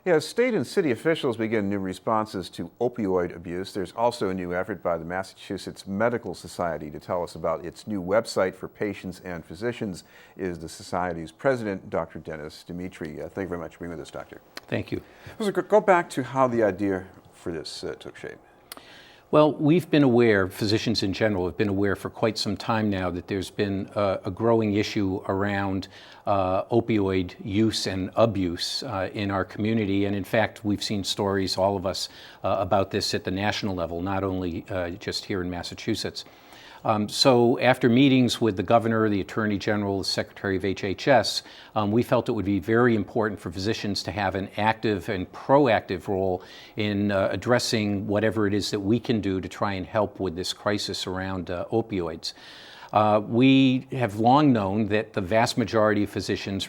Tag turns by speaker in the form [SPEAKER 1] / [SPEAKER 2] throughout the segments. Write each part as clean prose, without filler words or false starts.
[SPEAKER 1] Yeah, state and city officials begin new responses to opioid abuse. There's also a new effort by the Massachusetts Medical Society. To tell us about its new website for patients and physicians is the Society's president, Dr. Dennis Dimitri. Thank you very much for being with us, Doctor.
[SPEAKER 2] Thank you.
[SPEAKER 1] So go back to how the idea for this took shape.
[SPEAKER 2] Well, we've been aware, physicians in general have been aware for quite some time now that there's been a growing issue around opioid use and abuse in our community. And in fact, we've seen stories, all of us, about this at the national level, not only just here in Massachusetts. So after meetings with the governor, the attorney general, the secretary of HHS, we felt it would be very important for physicians to have an active and proactive role in addressing whatever it is that we can do to try and help with this crisis around opioids. We have long known that the vast majority of physicians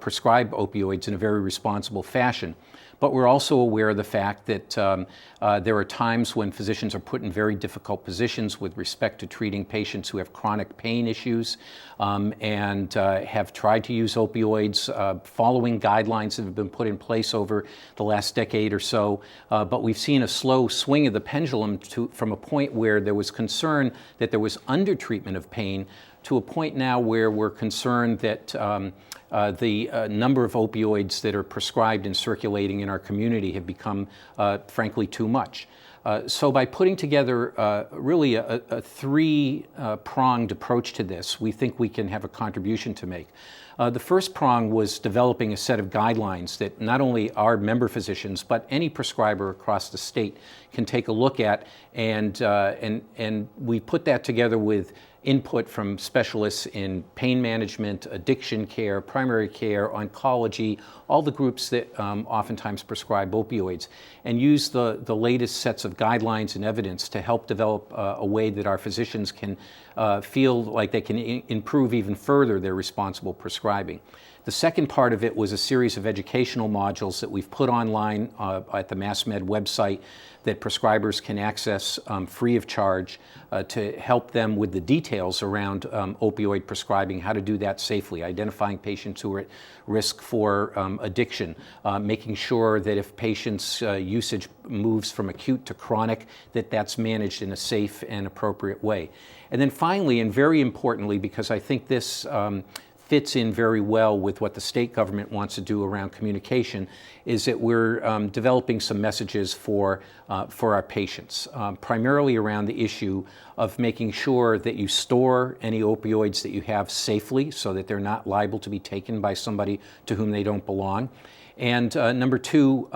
[SPEAKER 2] prescribe opioids in a very responsible fashion. But we're also aware of the fact that there are times when physicians are put in very difficult positions with respect to treating patients who have chronic pain issues and have tried to use opioids following guidelines that have been put in place over the last decade or so. But we've seen a slow swing of the pendulum from a point where there was concern that there was undertreatment of pain to a point now where we're concerned that the number of opioids that are prescribed and circulating in our community have become, frankly, too much. So by putting together really a three-pronged approach to this, we think we can have a contribution to make. The first prong was developing a set of guidelines that not only our member physicians, but any prescriber across the state can take a look at, and we put that together with input from specialists in pain management, addiction care, primary care, oncology, all the groups that oftentimes prescribe opioids, and use the latest sets of guidelines and evidence to help develop a way that our physicians can feel like they can improve even further their responsible prescribing. The second part of it was a series of educational modules that we've put online at the MassMed website that prescribers can access free of charge to help them with the details around opioid prescribing, how to do that safely, identifying patients who are at risk for addiction, making sure that if patients' usage moves from acute to chronic, that that's managed in a safe and appropriate way. And then finally, and very importantly, because I think this fits in very well with what the state government wants to do around communication, is that we're developing some messages for our patients, primarily around the issue of making sure that you store any opioids that you have safely so that they're not liable to be taken by somebody to whom they don't belong. And number two,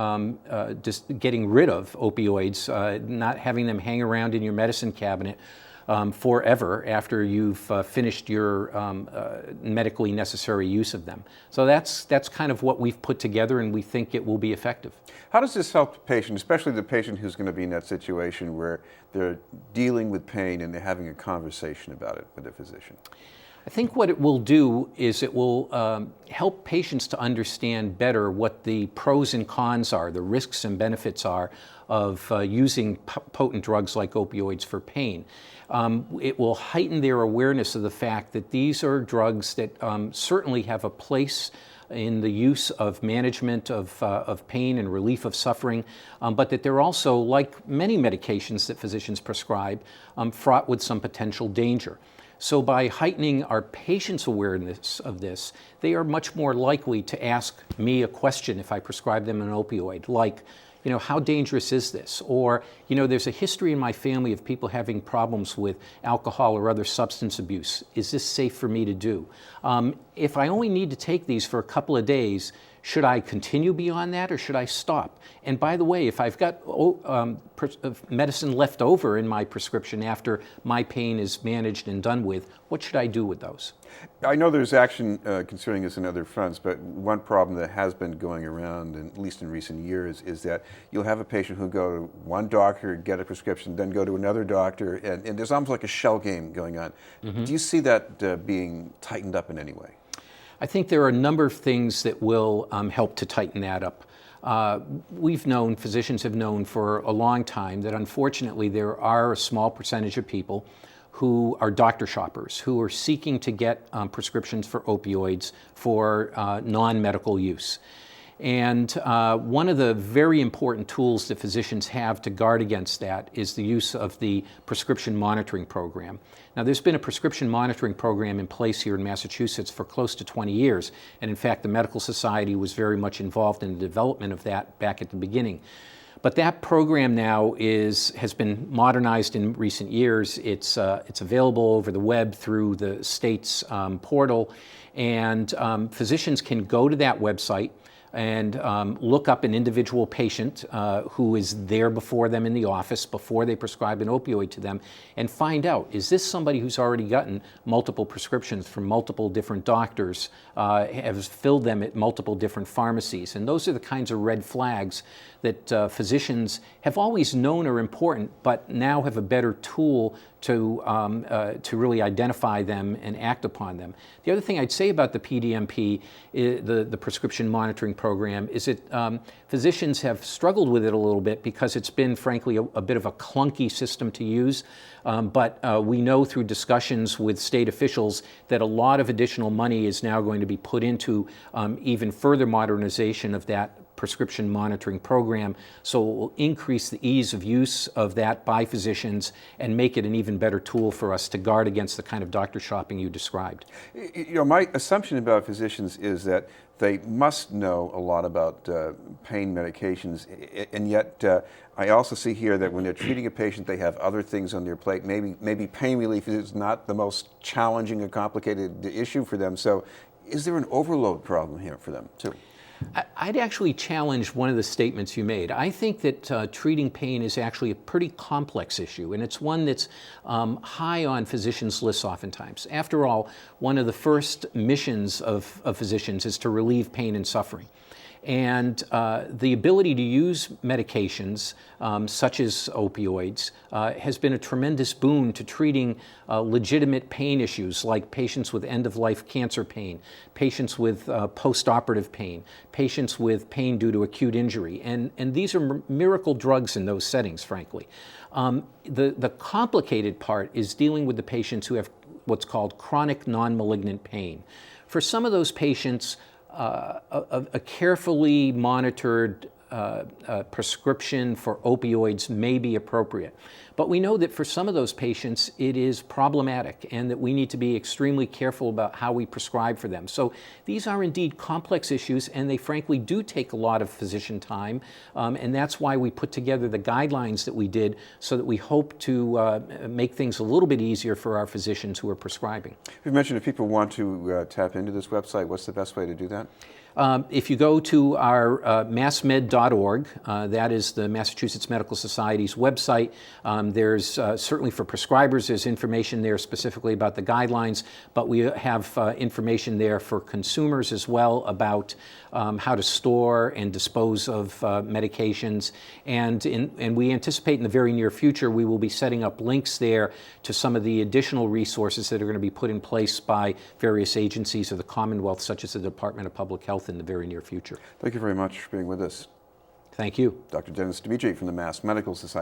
[SPEAKER 2] just getting rid of opioids, not having them hang around in your medicine cabinet forever after you've finished your medically necessary use of them. So that's kind of what we've put together, and we think it will be effective.
[SPEAKER 1] How does this help the patient, especially the patient who's going to be in that situation where they're dealing with pain and they're having a conversation about it with their physician?
[SPEAKER 2] I think what it will do is it will help patients to understand better what the pros and cons are, the risks and benefits are of using potent drugs like opioids for pain. It will heighten their awareness of the fact that these are drugs that certainly have a place in the use of management of pain and relief of suffering, but that they're also, like many medications that physicians prescribe, fraught with some potential danger. So by heightening our patients' awareness of this, they are much more likely to ask me a question if I prescribe them an opioid, like, how dangerous is this? Or, there's a history in my family of people having problems with alcohol or other substance abuse. Is this safe for me to do? If I only need to take these for a couple of days, should I continue beyond that or should I stop? And by the way, if I've got medicine left over in my prescription after my pain is managed and done with, what should I do with those?
[SPEAKER 1] I know there's action concerning this in other fronts, but one problem that has been going around, at least in recent years, is that you'll have a patient who go to one doctor, get a prescription, then go to another doctor, and there's almost like a shell game going on. Mm-hmm. Do you see that being tightened up in any way?
[SPEAKER 2] I think there are a number of things that will help to tighten that up. Physicians have known for a long time that unfortunately there are a small percentage of people who are doctor shoppers, who are seeking to get prescriptions for opioids for non-medical use. And one of the very important tools that physicians have to guard against that is the use of the prescription monitoring program. Now, there's been a prescription monitoring program in place here in Massachusetts for close to 20 years. And in fact, the Medical Society was very much involved in the development of that back at the beginning. But that program now has been modernized in recent years. It's available over the web through the state's portal, and physicians can go to that website and look up an individual patient who is there before them in the office before they prescribe an opioid to them, and find out, is this somebody who's already gotten multiple prescriptions from multiple different doctors, has filled them at multiple different pharmacies? And those are the kinds of red flags that physicians have always known are important, but now have a better tool to really identify them and act upon them. The other thing I'd say about the PDMP, the prescription monitoring program, is that physicians have struggled with it a little bit because it's been, frankly, a bit of a clunky system to use. But we know through discussions with state officials that a lot of additional money is now going to be put into even further modernization of that prescription monitoring program, so it will increase the ease of use of that by physicians and make it an even better tool for us to guard against the kind of doctor shopping you described.
[SPEAKER 1] You know, my assumption about physicians is that they must know a lot about pain medications, and yet I also see here that when they're treating a patient, they have other things on their plate. Maybe pain relief is not the most challenging or complicated issue for them. So is there an overload problem here for them too?
[SPEAKER 2] I'd actually challenge one of the statements you made. I think that treating pain is actually a pretty complex issue, and it's one that's high on physicians' lists oftentimes. After all, one of the first missions of physicians is to relieve pain and suffering. And the ability to use medications such as opioids has been a tremendous boon to treating legitimate pain issues like patients with end-of-life cancer pain, patients with post-operative pain, patients with pain due to acute injury. And these are miracle drugs in those settings, frankly. The complicated part is dealing with the patients who have what's called chronic non-malignant pain. For some of those patients, a carefully monitored prescription for opioids may be appropriate. But we know that for some of those patients, it is problematic and that we need to be extremely careful about how we prescribe for them. So these are indeed complex issues, and they frankly do take a lot of physician time. And that's why we put together the guidelines that we did, so that we hope to make things a little bit easier for our physicians who are prescribing.
[SPEAKER 1] You mentioned if people want to tap into this website, what's the best way to do that?
[SPEAKER 2] If you go to our massmed.org, that is the Massachusetts Medical Society's website, there's certainly for prescribers, there's information there specifically about the guidelines, but we have information there for consumers as well about how to store and dispose of medications. And we anticipate in the very near future we will be setting up links there to some of the additional resources that are going to be put in place by various agencies of the Commonwealth, such as the Department of Public Health, in the very near future.
[SPEAKER 1] Thank you very much for being with us.
[SPEAKER 2] Thank you.
[SPEAKER 1] Dr. Dennis Dimitri from the Mass Medical Society.